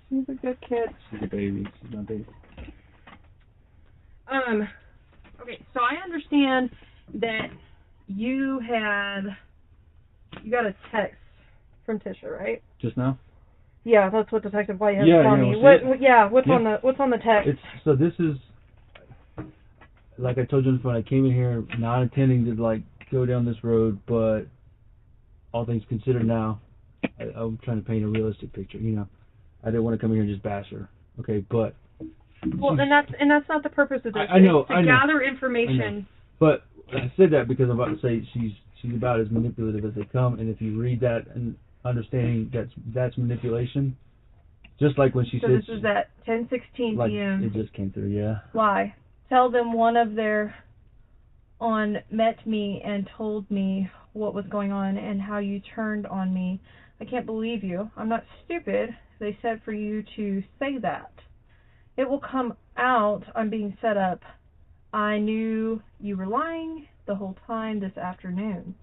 She's a good kid. She's a baby. She's my baby. Okay, so I understand that you got a text from Tisha, right? Just now? Yeah, that's what Detective White has Yeah, on me. What's on the text? So this is, like I told you when I came in here, not intending to like go down this road, but all things considered now, I'm trying to paint a realistic picture. You know, I didn't want to come in here and just bash her. Okay, but. Well, and that's not the purpose of this. I know. Gather information. But I said that because I'm about to say she's about as manipulative as they come, and if you read that and understanding that's manipulation, just like when she said. So this is at 10:16 p.m. It just came through, yeah. Why? Tell them one of their met me and told me what was going on and how you turned on me. I can't believe you. I'm not stupid. They said for you to say that. It will come out. I'm being set up. I knew you were lying the whole time this afternoon.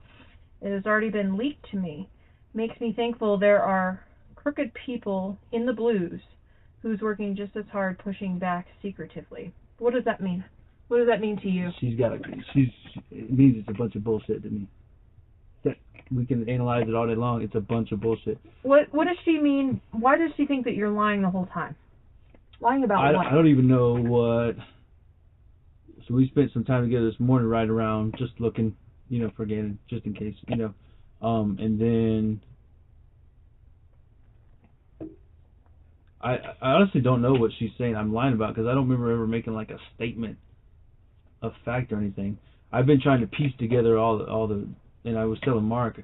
It has already been leaked to me. Makes me thankful there are crooked people in the blues who's working just as hard pushing back secretively. What does that mean? What does that mean to you? It means it's a bunch of bullshit to me. That we can analyze it all day long. It's a bunch of bullshit. What does she mean? Why does she think that you're lying the whole time? Lying about what? I don't even know what. So we spent some time together this morning, right around just looking, for Gannon, just in case, and then I honestly don't know what she's saying I'm lying about, because I don't remember ever making like a statement of fact or anything. I've been trying to piece together all the, and I was telling Mark,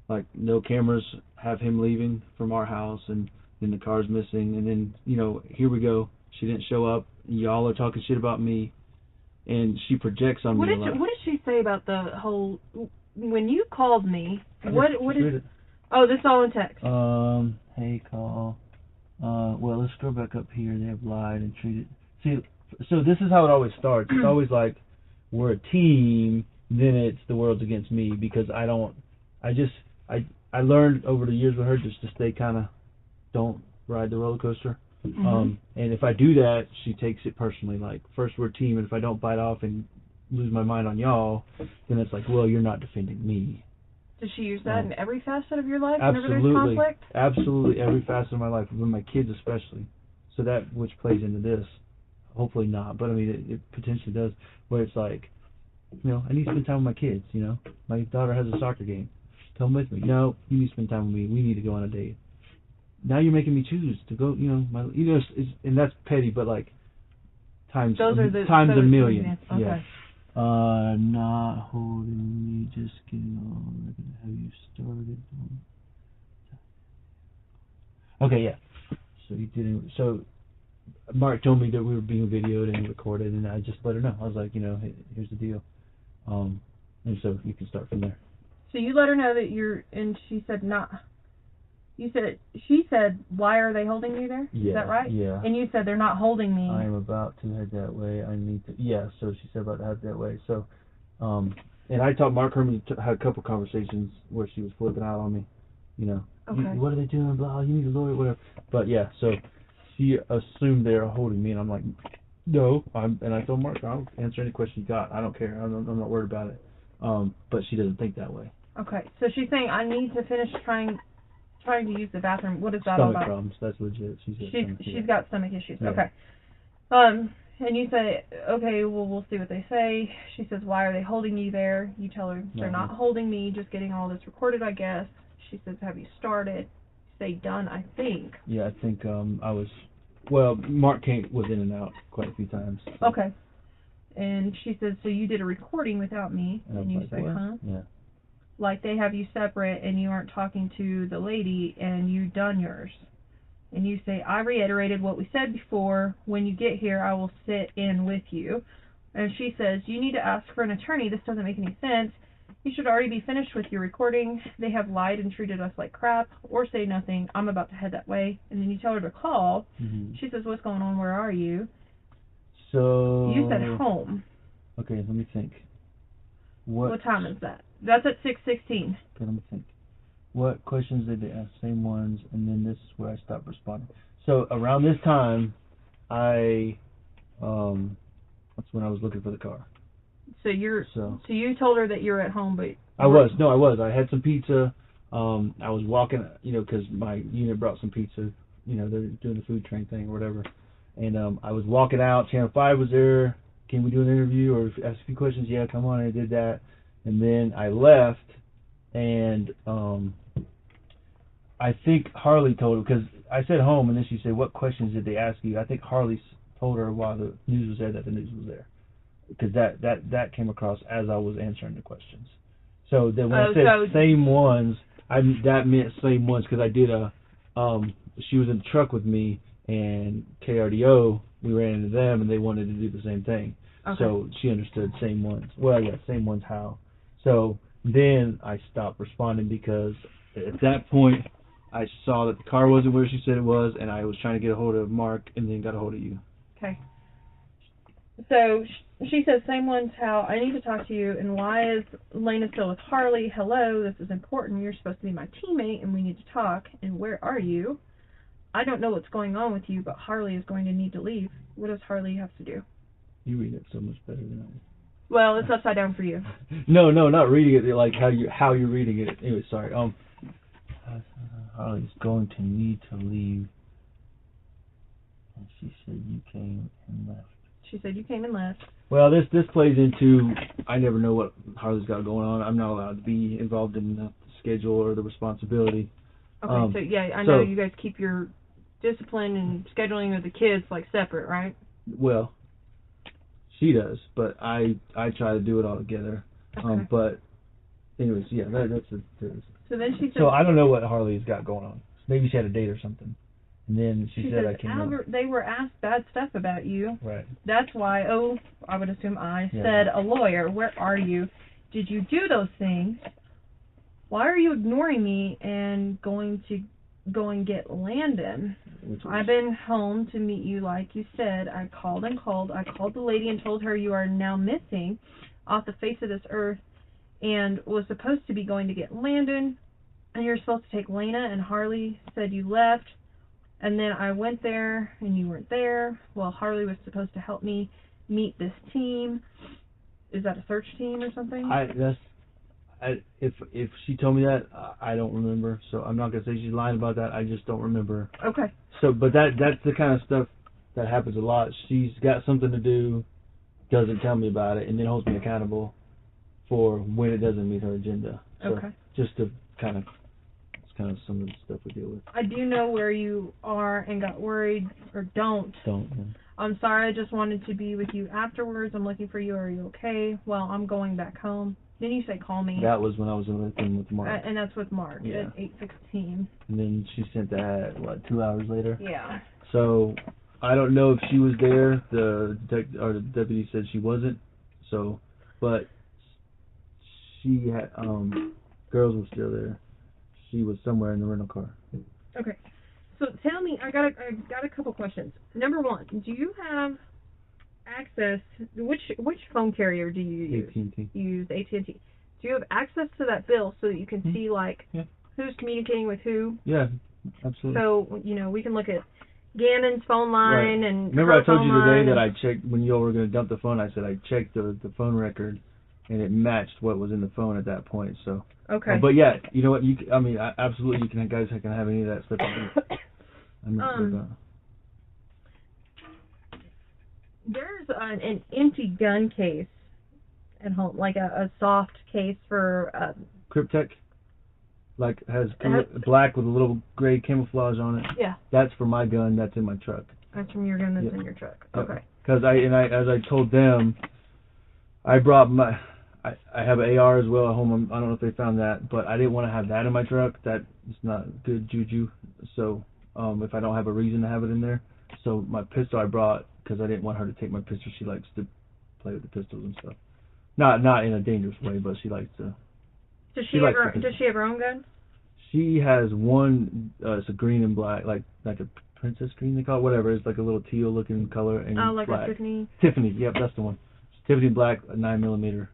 like, no cameras have him leaving from our house, and then the car's missing, and then, here we go. She didn't show up, and y'all are talking shit about me, and she projects on me a lot. What did she say about the whole, when you called me, what is, oh, this is all in text. Hey, call. Well, let's scroll back up here. They have lied and treated. See, so this is how it always starts. It's always like, we're a team, then it's the world's against me, because I learned over the years with her just to stay kind of, don't ride the roller coaster. Mm-hmm. And if I do that, she takes it personally. Like, first we're a team, and if I don't bite off and lose my mind on y'all, then it's like, well, you're not defending me. Does she use that in every facet of your life? Absolutely. Whenever there's conflict? Absolutely, every facet of my life, with my kids especially. So that which plays into this. Hopefully not, but I mean, it potentially does, where it's like, I need to spend time with my kids, My daughter has a soccer game. Come with me. No, you need to spend time with me. We need to go on a date. Now you're making me choose to go, and that's petty, but like, times a million. Okay. Yeah. Not holding me, just getting on. Have you started? Okay, yeah. So you didn't. So Mark told me that we were being videoed and recorded, and I just let her know. I was like, hey, here's the deal. And so you can start from there. So you let her know that and she said not. She said, why are they holding you there? Yeah. Is that right? Yeah. And you said, they're not holding me. I am about to head that way. I need to. Yeah. So she said about to head that way. So, and I taught Mark Herman had a couple conversations where she was flipping out on me. Okay. What are they doing? Blah. You need a lawyer, whatever. But yeah. So she assumed they were holding me, and I'm like, no. And I told Mark, I'll answer any question you got. I don't care. I'm not worried about it. But she doesn't think that way. Okay. So she's saying, I need to finish trying to use the bathroom. What is that all about? Stomach problems. That's legit. She's got stomach issues. Yeah. Okay. And you say, okay, well, we'll see what they say. She says, why are they holding you there? You tell her, they're not holding me, just getting all this recorded, I guess. She says, have you started? You say, done, I think. Yeah, I think Mark was in and out quite a few times. So. Okay. And she says, so you did a recording without me. And you say, huh? Yeah. Like they have you separate and you aren't talking to the lady and you done yours. And you say, I reiterated what we said before. When you get here, I will sit in with you. And she says, you need to ask for an attorney. This doesn't make any sense. You should already be finished with your recording. They have lied and treated us like crap. Or say nothing. I'm about to head that way. And then you tell her to call. Mm-hmm. She says, what's going on? Where are you? So... You said home. Okay, let me think. What time is that? That's at 6:16. Okay, let me think. what questions did they ask? Same ones, and then this is where I stopped responding. So around this time, that's when I was looking for the car. So you told her that you're at home, but I was. I had some pizza. I was walking, because my unit brought some pizza. They're doing the food train thing or whatever. And I was walking out. Channel 5 was there. Can we do an interview or ask a few questions? Yeah, come on. I did that. And then I left, and I think Harley told her, because I said home, and then she said, what questions did they ask you? I think Harley told her while the news was there that the news was there. Because that came across as I was answering the questions. So then when I said same ones, that meant same ones because I did she was in the truck with me and KRDO, we ran into them and they wanted to do the same thing. Okay. So she understood same ones. Well, yeah, same ones how. So then I stopped responding because at that point I saw that the car wasn't where she said it was, and I was trying to get a hold of Mark and then got a hold of you. Okay. So she says, same ones how, I need to talk to you, and why is Lena still with Harley? Hello, this is important. You're supposed to be my teammate, and we need to talk. And where are you? I don't know what's going on with you, but Harley is going to need to leave. What does Harley have to do? You read it so much better than I do. Well, it's upside down for you. No, not reading it like how you're reading it. Anyway, sorry. Harley's going to need to leave. And she said you came and left. She said you came and left. Well, this plays into, I never know what Harley's got going on. I'm not allowed to be involved in the schedule or the responsibility. Okay, so yeah, I know you guys keep your discipline and scheduling of the kids separate, right? Well, she does, but I try to do it all together. Okay. But anyways, yeah, that's it. So then she said. So I don't know what Harley's got going on. Maybe she had a date or something. And then she said, I came Albert, they were asked bad stuff about you. Right. That's why, I would assume said, a lawyer, where are you? Did you do those things? Why are you ignoring me and going to go and get Landon? I've been home to meet you like you said. I called. I called the lady and told her you are now missing off the face of this earth and was supposed to be going to get Landon. And you're supposed to take Lena, and Harley said you left. And then I went there, and you weren't there. Well, Harley was supposed to help me meet this team. Is that a search team or something? If she told me that, I don't remember. So I'm not gonna say she's lying about that. I just don't remember. Okay. So, but that's the kind of stuff that happens a lot. She's got something to do, doesn't tell me about it, and then holds me accountable for when it doesn't meet her agenda. So okay. Just to kind of some of the stuff we deal with. I do know where you are and got worried, or don't. Yeah. I'm sorry, I just wanted to be with you afterwards. I'm looking for you. Are you okay? Well, I'm going back home. Then you say call me. That was when I was with Mark. And that's with Mark at 8:16. And then she sent that, 2 hours later? Yeah. So I don't know if she was there. The deputy said she wasn't. So, but she had, girls were still there. She was somewhere in the rental car. Okay. So tell me, I got a couple questions. Number one, do you have access? Which phone carrier do you use? AT&T. You use AT&T. Do you have access to that bill so that you can see who's communicating with who? Yeah, absolutely. So we can look at Gannon's phone line and. Remember I told you today that I checked when you all were going to dump the phone. I said I checked the phone record, and it matched what was in the phone at that point. So. Okay. But yeah, you know what? Absolutely, you can guys can have any of that stuff. I'm not sure about. There's an empty gun case at home, like a soft case for. Cryptek, has black with a little gray camouflage on it. Yeah. That's for my gun. That's in my truck. That's from your gun. That's in your truck. Okay. Because as I told them, I brought my. I have an AR as well at home. I don't know if they found that, but I didn't want to have that in my truck. That is not good juju. So if I don't have a reason to have it in there. So my pistol I brought because I didn't want her to take my pistol. She likes to play with the pistols and stuff. Not in a dangerous way, but she likes to. Does she have her own gun? She has one. It's a green and black, like a princess green they call it. Whatever. It's like a little teal looking color and like black. A Tiffany. Tiffany. Yep, that's the one. It's Tiffany black, 9mm.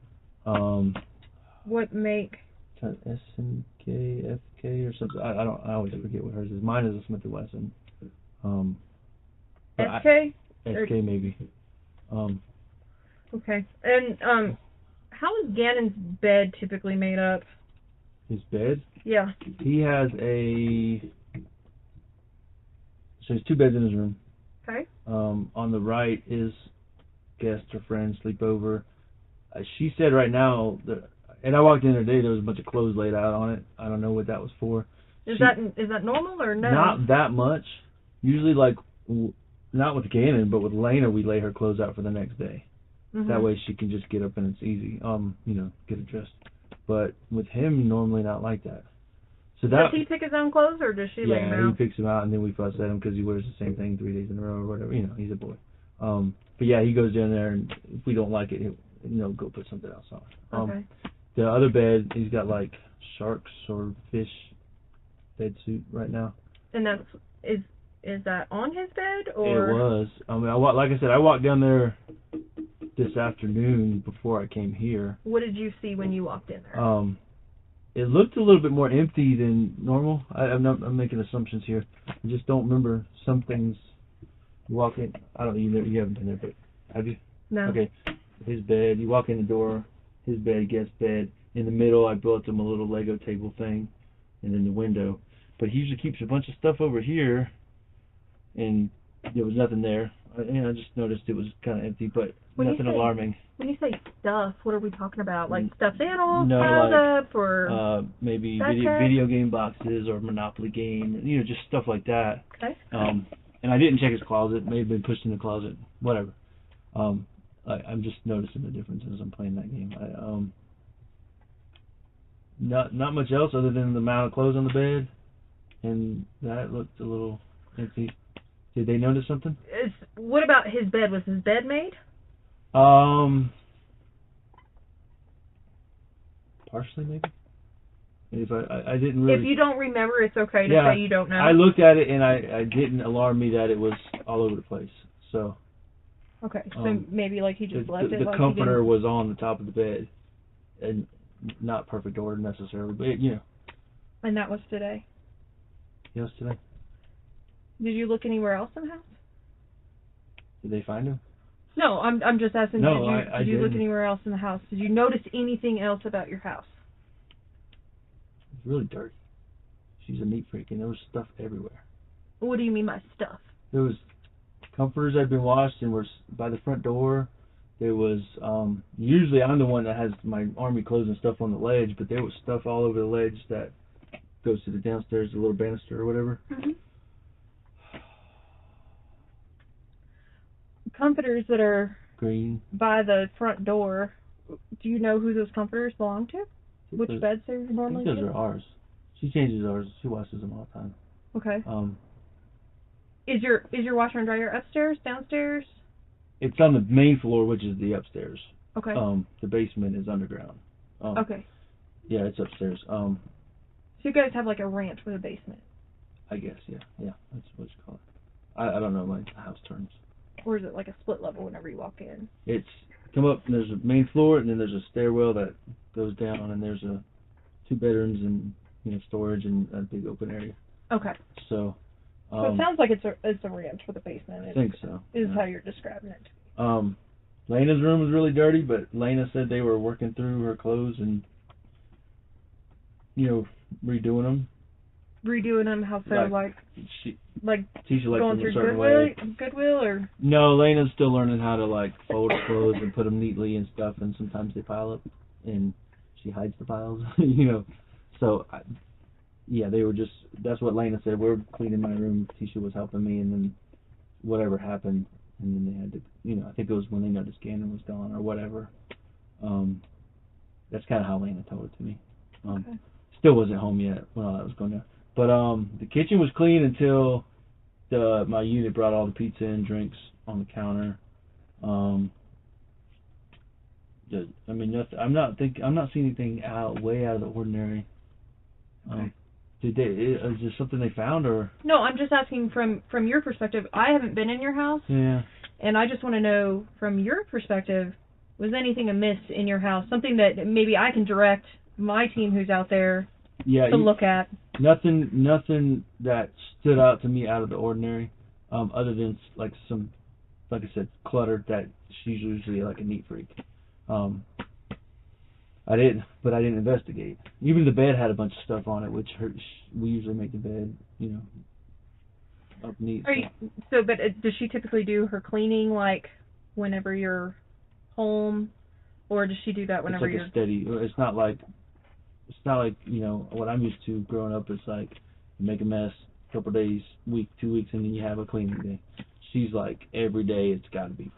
What make? SNK, FK, SK or something. I always forget what hers is. Mine is a Smith & Wesson. SK? SK maybe. Okay. And how is Gannon's bed typically made up? His bed? Yeah. He has so there's 2 beds in his room. Okay. On the right is guest or friend, sleepover. She said right now that, and I walked in today, there was a bunch of clothes laid out on it. I don't know what that was for. Is that normal or no? Not that much. Usually, like, not with Gannon, but with Lena, we lay her clothes out for the next day. Mm-hmm. That way she can just get up and it's easy. Get it dressed. But with him, normally not like that. So does he pick his own clothes, or does she lay him out? Yeah, he picks them out, and then we fuss at him because he wears the same thing 3 days in a row or whatever. He's a boy. But yeah, he goes in there, and if we don't like it, he'll go put something else on. Okay. The other bed, he's got like sharks or fish bed suit right now. And is that on his bed, or? It was. Like I said, I walked down there this afternoon before I came here. What did you see when you walked in there? It looked a little bit more empty than normal. I'm making assumptions here. I just don't remember some things. You walk in. I don't know. You haven't been there, but have you? No. Okay. His bed. You walk in the door. His bed, guest bed. In the middle, I built him a little Lego table thing, and then the window. But he usually keeps a bunch of stuff over here, and there was nothing there. I just noticed it was kind of empty, but nothing alarming. When you say stuff, what are we talking about? Like stuffed animals piled up, or maybe video game boxes or Monopoly game, just stuff like that. Okay. And I didn't check his closet. It may have been pushed in the closet. Whatever. I'm just noticing the difference as I'm playing that game. Not much else other than the amount of clothes on the bed, and that looked a little empty. Did they notice something? What about his bed? Was his bed made? Partially maybe. If I didn't really. If you don't remember, it's okay to say you don't know. I looked at it and I didn't alarm me that it was all over the place. So. Okay, so maybe like he just left it. The comforter was on the top of the bed, and not perfect order necessarily, but And that was today. Yes, today. Did you look anywhere else in the house? Did they find him? No, I'm just asking. No, did you look anywhere else in the house? Did you notice anything else about your house? It's really dirty. She's a neat freak, and there was stuff everywhere. What do you mean by stuff? There was comforters that had been washed and were by the front door. There was usually I'm the one that has my army clothes and stuff on the ledge, but there was stuff all over the ledge that goes to the downstairs, the little banister or whatever. Mm-hmm. Comforters that are green by the front door. Do you know who those comforters belong to? Which beds they normally those are ours. She changes ours. She washes them all the time. Okay. Is your washer and dryer upstairs, downstairs? It's on the main floor, which is the upstairs. Okay. The basement is underground. Okay. Yeah, it's upstairs. So you guys have like a ranch with a basement? I guess, yeah. That's what you call it. I don't know like house terms. Or is it like a split level whenever you walk in? It's come up and there's a main floor and then there's a stairwell that goes down and there's 2 bedrooms and storage and a big open area. Okay. So it sounds like it's a ranch with a basement. I think so. Is how you're describing it. Lena's room was really dirty, but Lena said they were working through her clothes and redoing them. Redoing them? How so? Like Tisha likes going them a through certain Goodwill, or? No, Lena's still learning how to fold her clothes and put them neatly and stuff, and sometimes they pile up, and she hides the piles, So, they were just. That's what Lena said. We're cleaning my room. Tisha was helping me, and then whatever happened, and then they had to. I think it was when they noticed Gannon was gone or whatever. That's kind of how Lena told it to me. Okay. Still wasn't home yet when all that was going down. But the kitchen was clean until my unit brought all the pizza and drinks on the counter. Nothing. I'm not seeing anything way out of the ordinary. Okay. Is there something they found or? No, I'm just asking from your perspective. I haven't been in your house. Yeah. And I just want to know from your perspective, was anything amiss in your house? Something that maybe I can direct my team who's out there to look at. nothing that stood out to me out of the ordinary, other than like some, like I said, clutter that she's usually like a neat freak. I didn't investigate. Even the bed had a bunch of stuff on it, which we usually make the bed, up neat. But does she typically do her cleaning like whenever you're home, or does she do that whenever it's like a steady? It's not like what I'm used to growing up. It's like you make a mess, a couple of days, week, 2 weeks, and then you have a cleaning day. She's like every day. It's got to be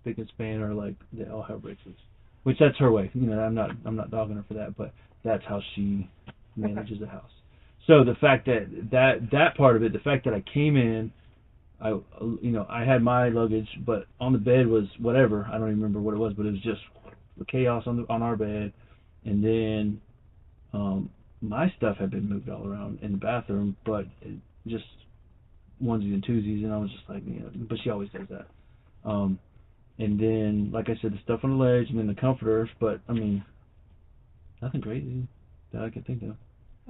spick and span, or like they all have breakfast. Which that's her way. I'm not dogging her for that, but that's how she manages the house. So the fact that part of it, the fact that I came in, I had my luggage, but on the bed was whatever. I don't even remember what it was, but it was just chaos on our bed, and then my stuff had been moved all around in the bathroom, but just onesies and twosies, and I was just like, but she always does that. And then, like I said, the stuff on the ledge, and then the comforters, but I mean, nothing crazy that I can think of.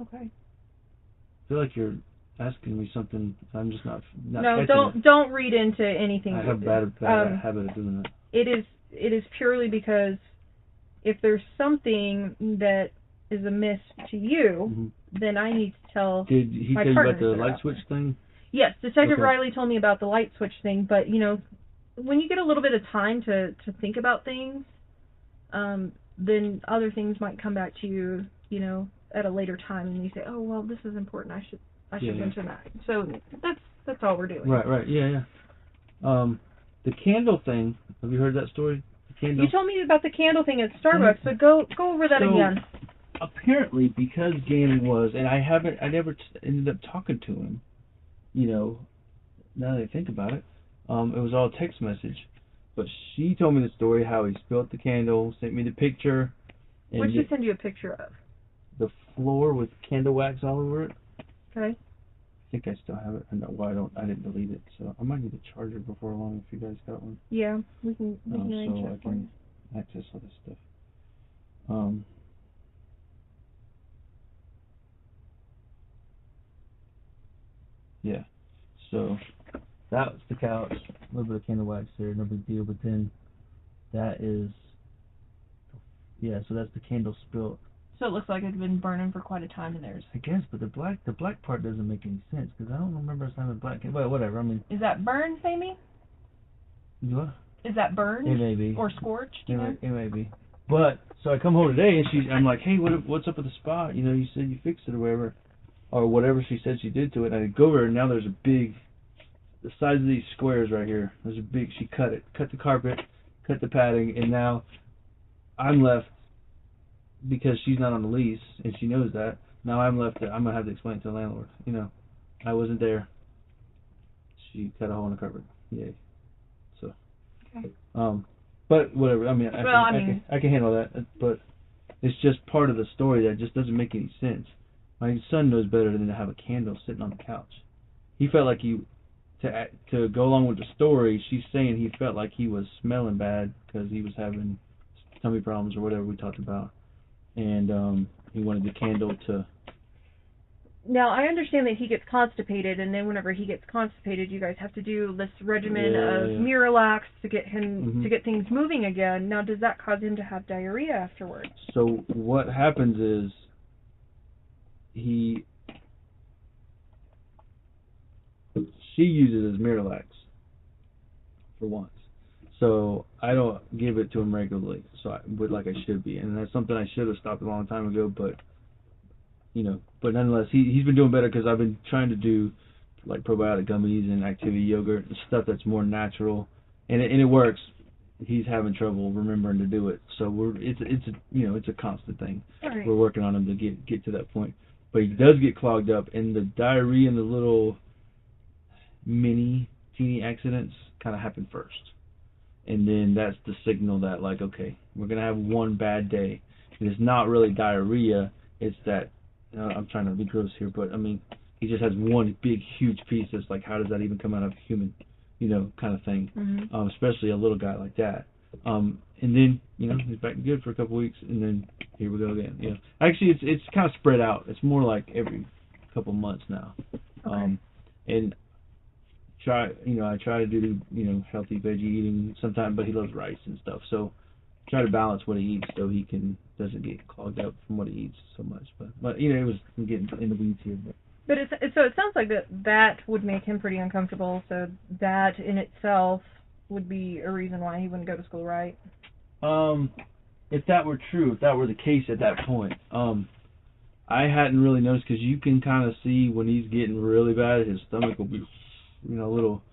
Okay. I feel like you're asking me something. I'm just not. No, don't read into anything. I have a bad habit of doing that. It is purely because if there's something that is amiss to you, then I need to tell. Did he tell you about the light switch thing? Yes, Detective Riley told me about the light switch thing, but when you get a little bit of time to think about things, then other things might come back to you, at a later time, and you say, oh, well, this is important. I should mention that. So that's all we're doing. Right. Yeah. The candle thing. Have you heard that story? The candle. You told me about the candle thing at Starbucks, so go over that again. Apparently, because Gannon was, and I never ended up talking to him. Now that I think about it. It was all text message, but she told me the story how he spilled the candle, sent me the picture. What did she send you a picture of? The floor with candle wax all over it. Okay. I think I still have it. I know why I didn't delete it, so I might need a charger before long if you guys got one. Yeah, we can arrange so that I can access all this stuff. Yeah. So that was the couch. A little bit of candle wax there, no big deal. But then that is, so that's the candle spilt. So it looks like it's been burning for quite a time in there. I guess, but the black part doesn't make any sense because I don't remember us having black. Well, whatever. I mean. Is that burned, Sammy? What? Is that burned? It may be. Or scorched? It may be. But so I come home today and I'm like, hey, what's up with the spot? You said you fixed it or whatever she said she did to it. And I go over and now there's a big. The size of these squares right here. There's a big. She cut the carpet, cut the padding, and now I'm left because she's not on the lease and she knows that. Now I'm left. I'm gonna have to explain it to the landlord. I wasn't there. She cut a hole in the carpet. Yay. So. Okay. But whatever. I mean, I can handle that. But it's just part of the story that just doesn't make any sense. My son knows better than to have a candle sitting on the couch. He felt like to go along with the story, she's saying he felt like he was smelling bad because he was having tummy problems or whatever we talked about, and he wanted the candle to. Now I understand that he gets constipated, and then whenever he gets constipated, you guys have to do this regimen of Miralax to get him to get things moving again. Now, does that cause him to have diarrhea afterwards? So what happens is she uses his Miralax for once. So I don't give it to him regularly, like I should be. And that's something I should have stopped a long time ago, but nonetheless, he's been doing better because I've been trying to do like probiotic gummies and activity yogurt and stuff that's more natural, and it works. He's having trouble remembering to do it, so it's a constant thing. Right. We're working on him to get to that point, but he does get clogged up, and the diarrhea and the little teeny accidents kind of happen first, and then that's the signal that like, okay, we're gonna have one bad day, and it's not really diarrhea, it's that I'm trying to be gross here, but I mean he just has one big huge piece that's like, how does that even come out of a human, kind of thing, especially a little guy like that. And then he's back to good for a couple weeks, and then here we go again. Actually, it's kind of spread out. It's more like every couple months now. Okay. And I try to do healthy veggie eating sometimes, but he loves rice and stuff, so try to balance what he eats so he doesn't get clogged up from what he eats so much. But it was getting in the weeds here. But so it sounds like that would make him pretty uncomfortable. So that in itself would be a reason why he wouldn't go to school, right? If that were true, if that were the case at that point, I hadn't really noticed, because you can kind of see when he's getting really bad, his stomach will be, a little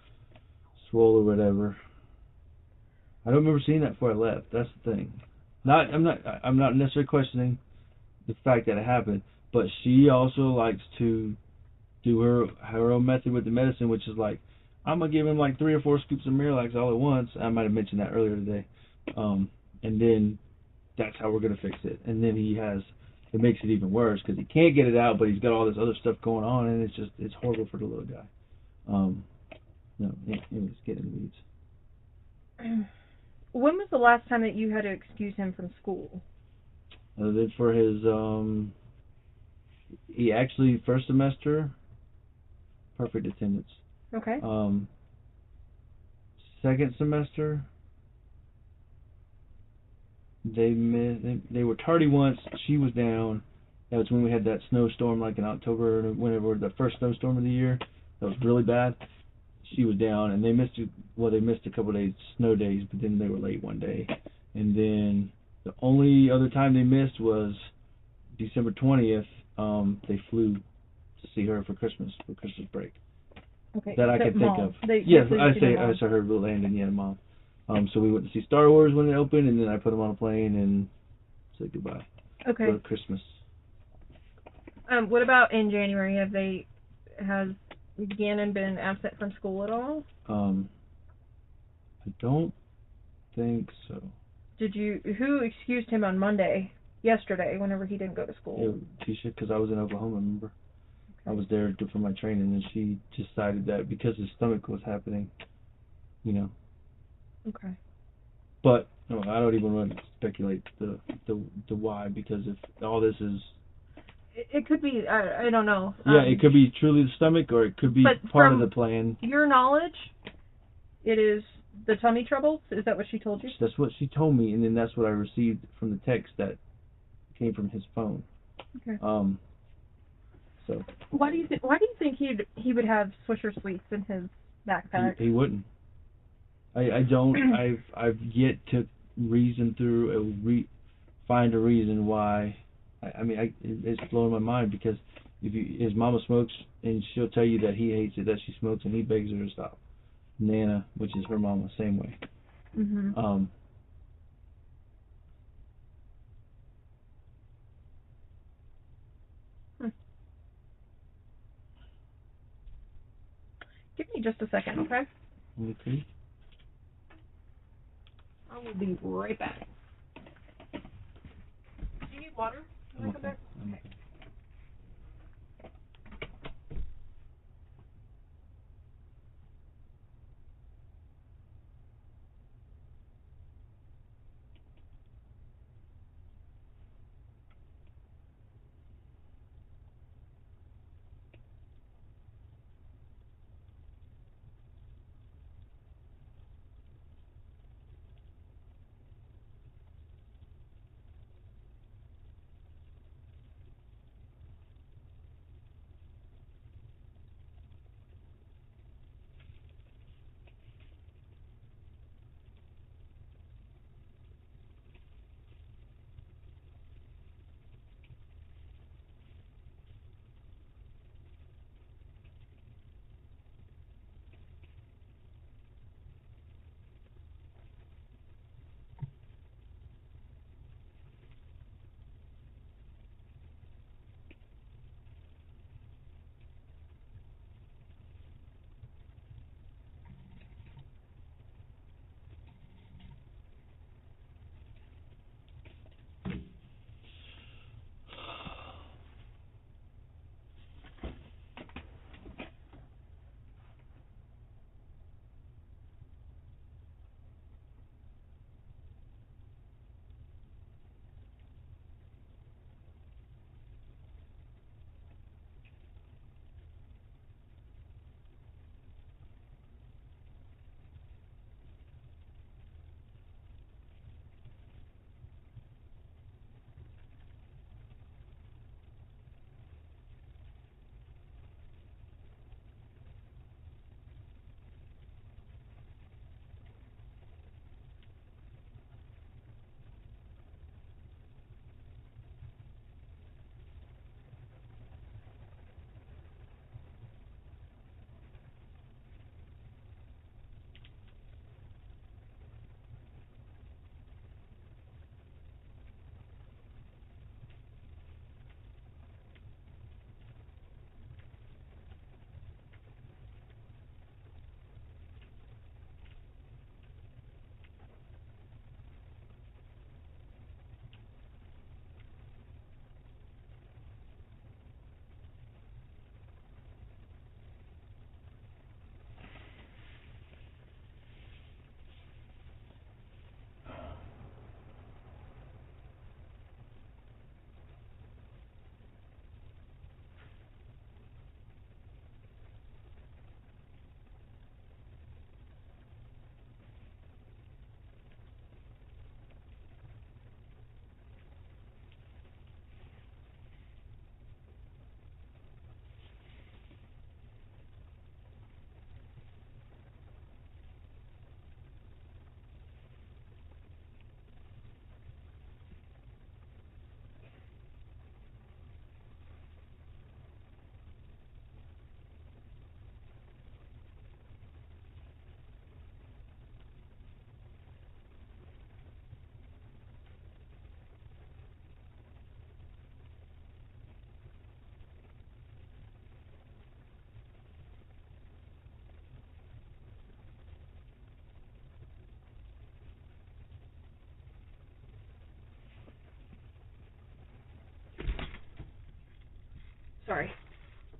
swollen or whatever. I don't remember seeing that before I left. That's the thing. I'm not necessarily questioning the fact that it happened, but she also likes to do her own method with the medicine, which is like, I'm gonna give him like 3 or 4 scoops of Miralax all at once. I might have mentioned that earlier today, and then that's how we're gonna fix it. And then it makes it even worse because he can't get it out, but he's got all this other stuff going on, and it's horrible for the little guy. No, anyways, get in the weeds. When was the last time that you had to excuse him from school? Other than for his he actually first semester perfect attendance. Okay. Second semester they were tardy once. She was down. That was when we had that snowstorm, like in October, whenever the first snowstorm of the year. That was really bad. She was down, and they missed a couple of days, snow days, but then they were late one day. And then the only other time they missed was December 20th. They flew to see her for Christmas break. Okay. That I can think Mom. of. Yes, I saw her landing. Yeah, Mom. So we went to see Star Wars when it opened, and then I put him on a plane and said goodbye. Okay. For Christmas. What about in January? Has Gannon been absent from school at all? I don't think so. Who excused him on yesterday, whenever he didn't go to school? Yeah, Tisha, because I was in Oklahoma, remember? Okay. I was there for my training, and she decided that because his stomach was happening, Okay. But no, I don't even want to speculate the why, because if all this is... It could be, I don't know. Yeah, it could be truly the stomach, or it could be part of the plan. Your knowledge, it is the tummy troubles? Is that what she told you? That's what she told me, and then that's what I received from the text that came from his phone. Okay. So. Why do you think he would have Swisher Sweets in his backpack? He wouldn't. I don't. I've yet to reason through find a reason why. It's blowing my mind, because his mama smokes, and she'll tell you that he hates it that she smokes, and he begs her to stop. Nana, which is her mama, same way. Mm-hmm. Give me just a second, okay? Okay. I will be right back. Do you need water when I come back? Okay.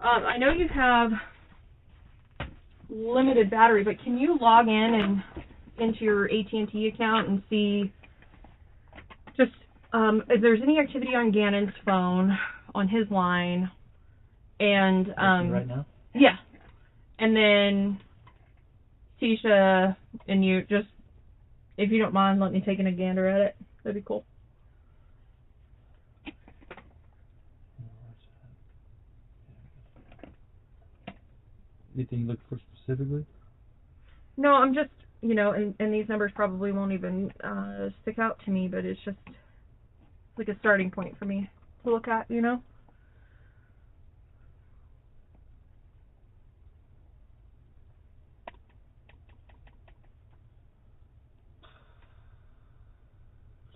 I know you have limited battery, but can you log in and into your AT&T account and see just if there's any activity on Gannon's phone, on his line, and right now? Yeah. And then Tisha and you, just, if you don't mind, let me take a gander at it. That'd be cool. Anything you look for specifically? No, I'm just, and these numbers probably won't even stick out to me, but it's just like a starting point for me to look at,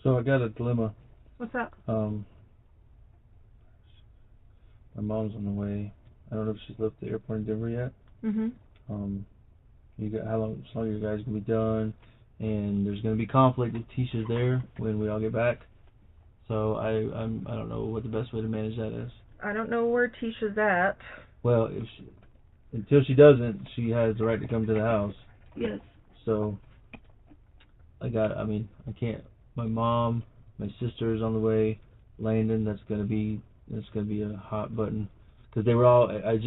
So I got a dilemma. What's that? My mom's on the way. I don't know if she's left the airport in Denver yet. You got how long you guys gonna be done? And there's gonna be conflict if Tisha's there when we all get back. So I don't know what the best way to manage that is. I don't know where Tisha's at. Well, until she doesn't, she has the right to come to the house. Yes. So I can't. My mom, my sister is on the way. Landon, that's gonna be a hot button because they were all. I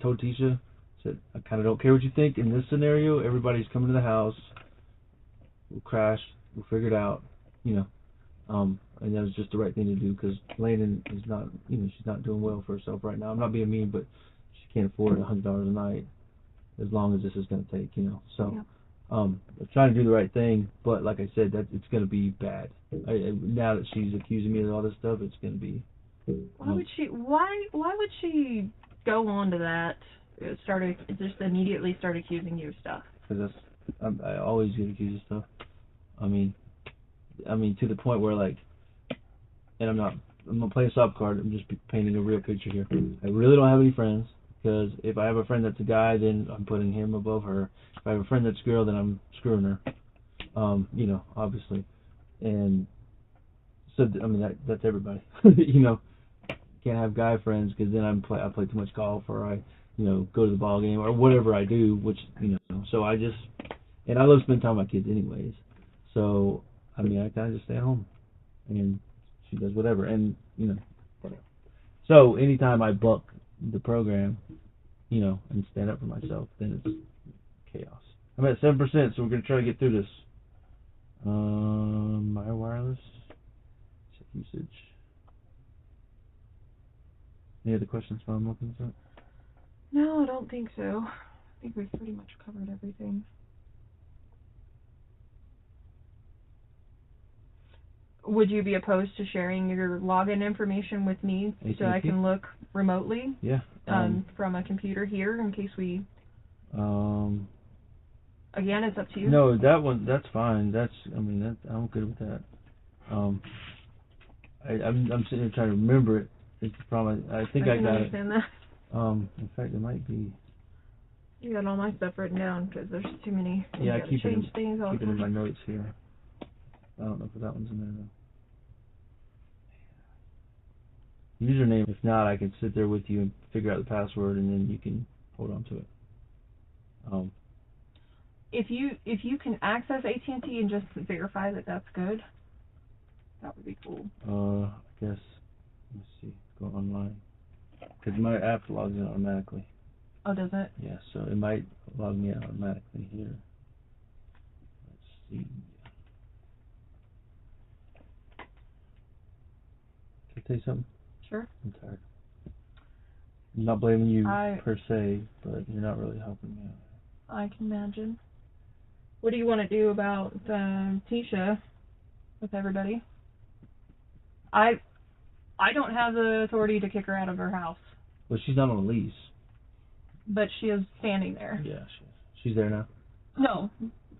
told Tisha, said I kind of don't care what you think in this scenario. Everybody's coming to the house. We'll crash. We'll figure it out. And that was just the right thing to do because Landon is not. She's not doing well for herself right now. I'm not being mean, but she can't afford $100 a night as long as this is going to take. So. Yeah. I'm trying to do the right thing, but like I said, that it's going to be bad. Now that she's accusing me of all this stuff, it's going to be. Why would she? Why would she go on to that? Just immediately start accusing you of stuff. Because I always get accused of stuff. I mean, to the point where like, and I'm not playing a soft card. I'm just painting a real picture here. I really don't have any friends. Because if I have a friend that's a guy, then I'm putting him above her. If I have a friend that's a girl, then I'm screwing her. Obviously. And so, that's everybody. Can't have guy friends because then I play too much golf or I, go to the ball game or whatever I do, which, so I just, and I love spending time with my kids anyways. So, I kind of just stay at home. And she does whatever. And, whatever. So, anytime I buck the program, and stand up for myself, then it's chaos. I'm at 7%, so we're going to try to get through this. My wireless, check usage. Any other questions while I'm looking at that? No, I don't think so. I think we've pretty much covered everything. Would you be opposed to sharing your login information with me so I can look remotely? Yeah. From a computer here in case we... Again, it's up to you. No, that one, that's fine. I'm good with that. I'm sitting here trying to remember it. It's the problem. I think I got it. I understand that. In fact, it might be... You got all my stuff written down because there's too many. Yeah, I keep it in my notes here. I don't know if that one's in there though. Username, if not, I can sit there with you and figure out the password, and then you can hold on to it. If you can access AT&T and just verify that that's good, that would be cool. I guess. Let's see. Go online. Because my app logs in automatically. Oh, does it? Yeah, so it might log me out automatically here. Let's see. Can I tell you something? Sure. I'm tired. I'm not blaming you per se, but you're not really helping me out. I can imagine. What do you want to do about Tisha with everybody? I don't have the authority to kick her out of her house. Well, she's not on a lease. But she is standing there. Yeah, she is. She's there now? No,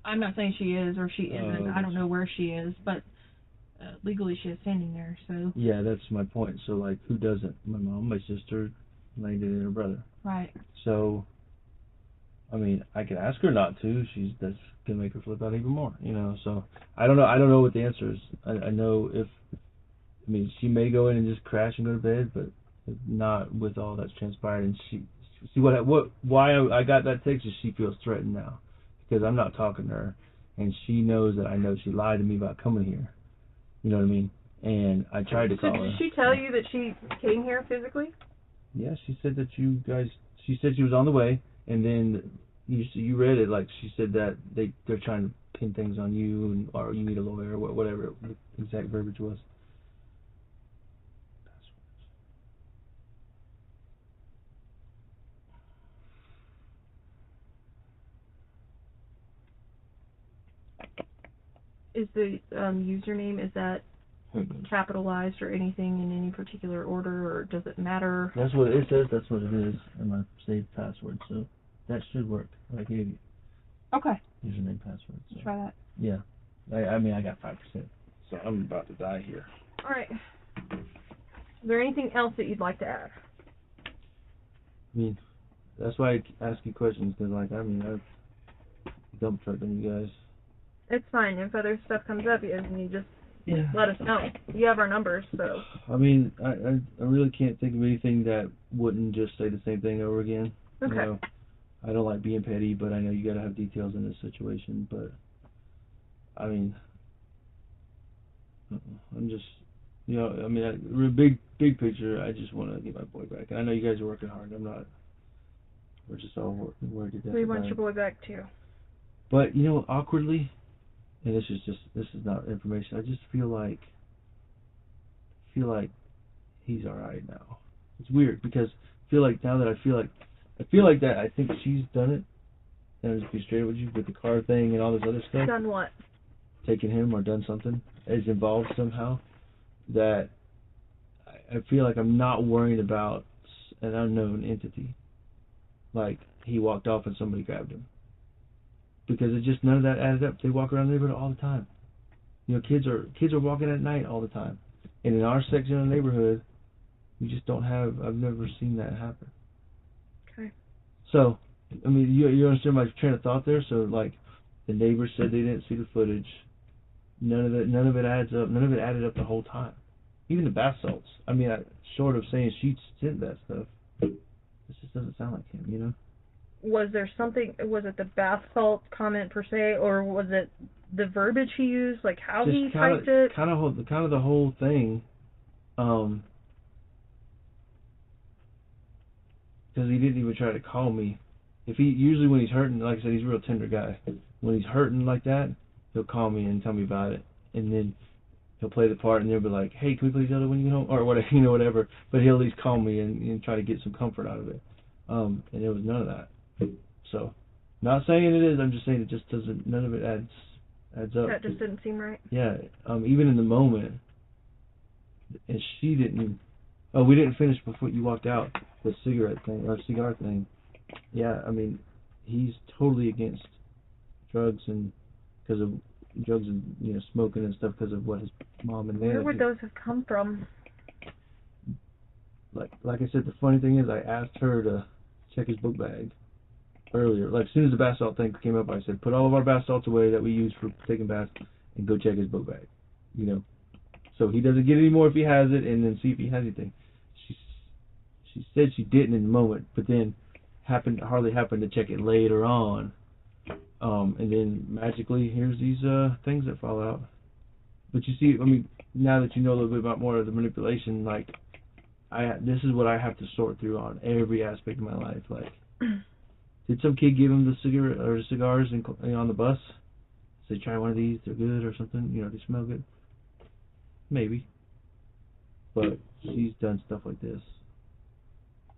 I'm not saying she is or she isn't. I don't know where she is, but legally she is standing there. So. Yeah, that's my point. So, like, who doesn't? My mom, my sister, Landon, and her brother. Right. So, I could ask her not to. That's gonna make her flip out even more. So I don't know. I don't know what the answer is. I know if. She may go in and just crash and go to bed, but not with all that's transpired. And why I got that text is she feels threatened now because I'm not talking to her, and she knows that I know she lied to me about coming here. You know what I mean? And I tried to So call her. did she tell you that she came here physically? Yeah, she said that you guys. She said she was on the way, and then you read it like she said that they're trying to pin things on you, or you need a lawyer, or whatever the exact verbiage was. Is the username, is that capitalized or anything in any particular order, or does it matter? That's what it says. That's what it is in my saved password. So that should work. What I gave you. Okay. Username, password. So. Try that. Yeah. I mean, I got 5%. So I'm about to die here. All right. Is there anything else that you'd like to add? I mean, that's why I ask you questions, because, like, I mean, I've dump trucked on you guys. It's fine. If other stuff comes up, you just Yeah. let us know. You have our numbers, so. I mean, I really can't think of anything that wouldn't just say the same thing over again. Okay. You know, I don't like being petty, but I know you got to have details in this situation. But, I mean, I'm just, you know, I mean, big picture, I just want to get my boy back. And I know you guys are working hard. We're just all working to death. We want your boy back, too. But, you know, awkwardly, and this is not information, I just feel like he's alright now. It's weird because I feel like that I think she's done it, and I'll just be straight with you, with the car thing and all this other stuff. Done what? Taken him or done something, is involved somehow, that I feel like I'm not worried about an unknown entity. Like, he walked off and somebody grabbed him. Because it just, none of that added up. They walk around the neighborhood all the time. You know, kids are walking at night all the time. And in our section of the neighborhood, we just don't have, I've never seen that happen. Okay. So, I mean, you understand my train of thought there? So, like, the neighbors said they didn't see the footage. None of it adds up. None of it added up the whole time. Even the bath salts. I mean, short of saying she sent that stuff, this just doesn't sound like him, you know? Was there something, was it the bath salt comment per se, or was it the verbiage he used, like how he typed it? Kind of the whole thing, because he didn't even try to call me. Usually when he's hurting, like I said, he's a real tender guy. When he's hurting like that, he'll call me and tell me about it, and then he'll play the part, and they'll be like, "Hey, can we play each other when you get home?" or whatever, you know, whatever. But he'll at least call me and try to get some comfort out of it. And there was none of that. So, not saying it is. I'm just saying it just doesn't. None of it adds up. That just didn't seem right. Yeah. Even in the moment, and she didn't. Oh, we didn't finish before you walked out. The cigarette thing or cigar thing. Yeah. I mean, he's totally against drugs and because of drugs and, you know, smoking and stuff because of what his mom and dad. Where would those have come from? Like I said, the funny thing is, I asked her to check his book bag earlier. Like, as soon as the bath salt thing came up, I said, put all of our bath salts away that we use for taking baths and go check his book bag. You know, so he doesn't get any more if he has it, and then see if he has anything. She said she didn't in the moment, but then hardly happened to check it later on. And then magically, here's these things that fall out. But you see, I mean, now that you know a little bit about more of the manipulation, like, this is what I have to sort through on every aspect of my life. Like, did some kid give him the cigarette or the cigars on the bus? Say, try one of these, they're good or something. You know, they smell good. Maybe. But she's done stuff like this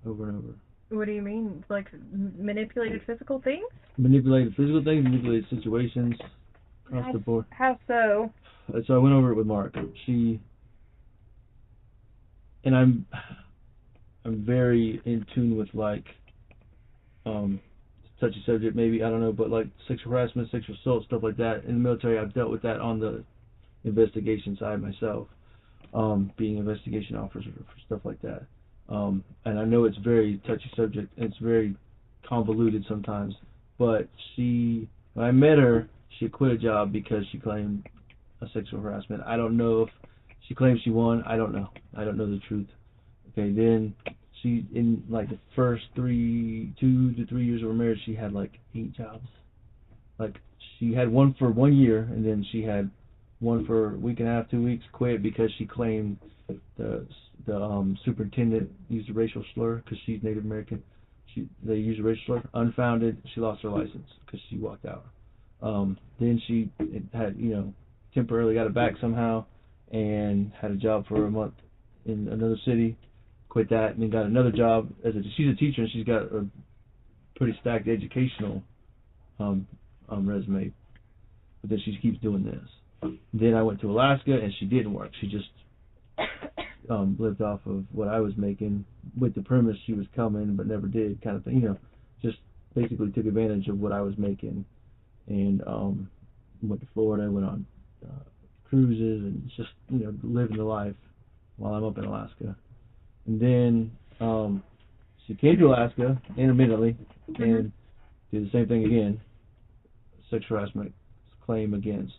over and over. What do you mean? Like manipulated physical things? Manipulated physical things, manipulated situations across the board. How so? So I went over it with Mark. And I'm very in tune with, like, touchy subject maybe, I don't know, but like sexual harassment, sexual assault, stuff like that. In the military, I've dealt with that on the investigation side myself, being an investigation officer for stuff like that. And I know it's very touchy subject, and it's very convoluted sometimes, but when I met her, she quit a job because she claimed a sexual harassment. I don't know if she claims she won. I don't know. I don't know the truth, Okay, then she, in like the first 2 to 3 years of her marriage, she had like 8 jobs. Like, she had one for 1 year, and then she had one for a week and a half, 2 weeks, quit because she claimed the superintendent used a racial slur because she's Native American. They used a racial slur, unfounded. She lost her license because she walked out. Then she had, temporarily got it back somehow, and had a job for a month in another city, quit that, and then got another job she's a teacher, and she's got a pretty stacked educational resume, but then she keeps doing this. Then I went to Alaska, and she didn't work. She just lived off of what I was making with the premise she was coming but never did, kind of thing. Just basically took advantage of what I was making, and went to Florida, went on cruises, and just living the life while I'm up in Alaska. And then she came to Alaska intermittently and did the same thing again. Sexual harassment claim against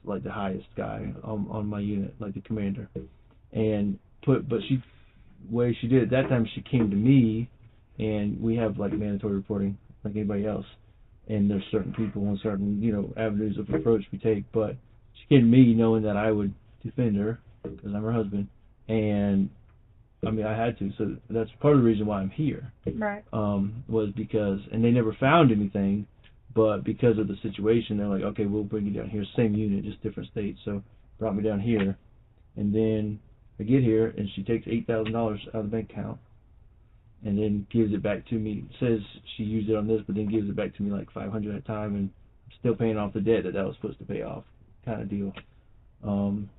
like the highest guy on my unit, like the commander. And way she did it that time, she came to me, and we have like mandatory reporting like anybody else, and there's certain people and certain avenues of approach we take, but she came to me knowing that I would defend her because I'm her husband, and I mean I had to, so that's part of the reason why I'm here. Right. Was because, and they never found anything, but because of the situation, they're like, okay, we'll bring you down here, same unit, just different states, so brought me down here, and then I get here, and she takes $8,000 out of the bank account, and then gives it back to me. Says she used it on this, but then gives it back to me like $500 at a time, and I'm still paying off the debt that was supposed to pay off, kind of deal. And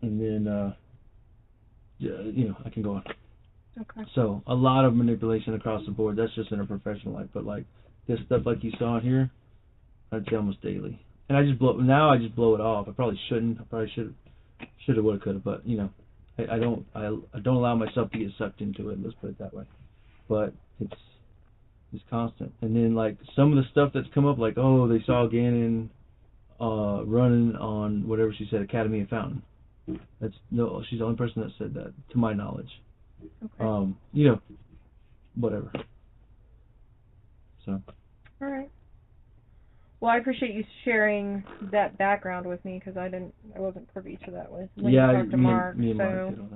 then, I can go on. Okay. So a lot of manipulation across the board. That's just in her professional life, but like this stuff, like you saw in here, I'd say almost daily. And I just blow it off. I probably shouldn't. I probably should have, would have, could have, but I don't allow myself to get sucked into it. Let's put it that way. But it's constant. And then like some of the stuff that's come up, like they saw Gannon running on whatever she said, Academy and Fountain. She's the only person that said that to my knowledge. Okay. Whatever. So. All right. Well, I appreciate you sharing that background with me because I wasn't privy to that when you talked to Mark. Me and Mark did on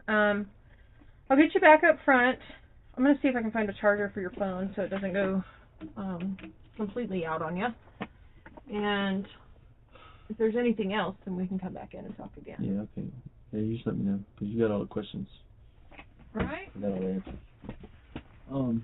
that. I'll get you back up front. I'm going to see if I can find a charger for your phone so it doesn't go completely out on you. And if there's anything else, then we can come back in and talk again. Yeah, okay. Yeah, you just let me know because you got all the questions. All right. I got all the answers.